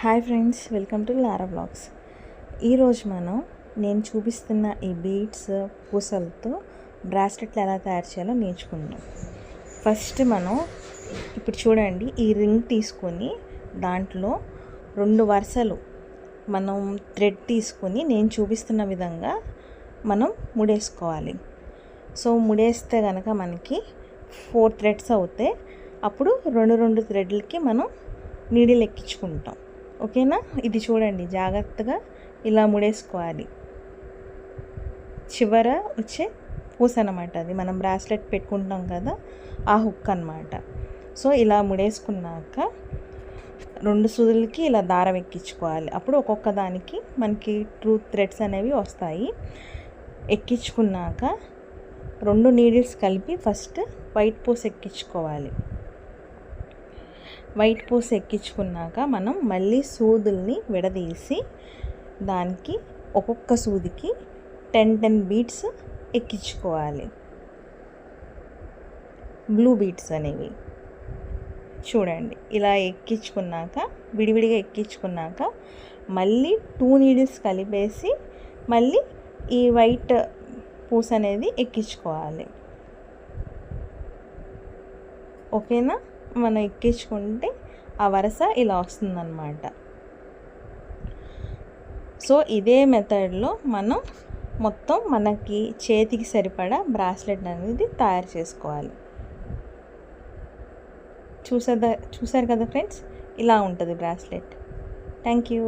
Hi friends, welcome to Lara blogs. ఈరోజు నేను చూపిస్తున్న ఈ బీడ్స్ పూసలతో బ్రాస్లెట్లు ఎలా తయారు చేయాలో నేర్చుకుందాం. ఫస్ట్ ఇప్పుడు చూడండి, ఈ రింగ్ తీసుకొని దాంట్లో 2 వరుసలు థ్రెడ్ తీసుకొని నేను చూపిస్తున్న విధంగా ముడేసుకోవాలి. సో ముడేస్తే కనుక మనకి 4 థ్రెడ్స్ అవుతాయి. అప్పుడు 2 థ్రెడ్లకి నీడిల్ ఎక్కించుకుంటాం. ఓకేనా? ఇది చూడండి, జాగ్రత్తగా ఇలా ముడేసుకోవాలి. చివర వచ్చే పూస అన్నమాట, అది మనం బ్రాస్లెట్ పెట్టుకుంటాం కదా, ఆ హుక్ అన్నమాట. సో ఇలా ముడేసుకున్నాక 2 సూదులకి ఇలా దారం ఎక్కించుకోవాలి. అప్పుడు ఒక్కొక్క దానికి మనకి 2 థ్రెడ్స్ అనేవి వస్తాయి. ఎక్కించుకున్నాక 2 నీడిల్స్ కలిపి ఫస్ట్ వైట్ పూస ఎక్కించుకోవాలి. వైట్ పూస ఎక్కించుకున్నాక మళ్ళీ సూదుల్ని విడదీసి దానికి ఒక్కొక్క సూదికి 10 బీడ్స్ ఎక్కించుకోవాలి. బ్లూ బీడ్స్ అనేవి చూడండి. ఇలా ఎక్కించుకున్నాక విడివిడిగా ఎక్కించుకున్నాక మళ్ళీ 2 నీడిల్స్ కలిపేసి మళ్ళీ ఈ వైట్ పూస అనేది ఎక్కించుకోవాలి. ఓకేనా? ఎక్కించుకుంటే ఆ వరుస ఇలా వస్తుందన్నమాట. సో ఇదే మెథడ్లో మొత్తం మనకి చేతికి సరిపడా బ్రాస్లెట్ అనేది తయారు చేసుకోవాలి. చూసారు కదా ఫ్రెండ్స్, ఇలా ఉంటుంది బ్రాస్లెట్. Thank you.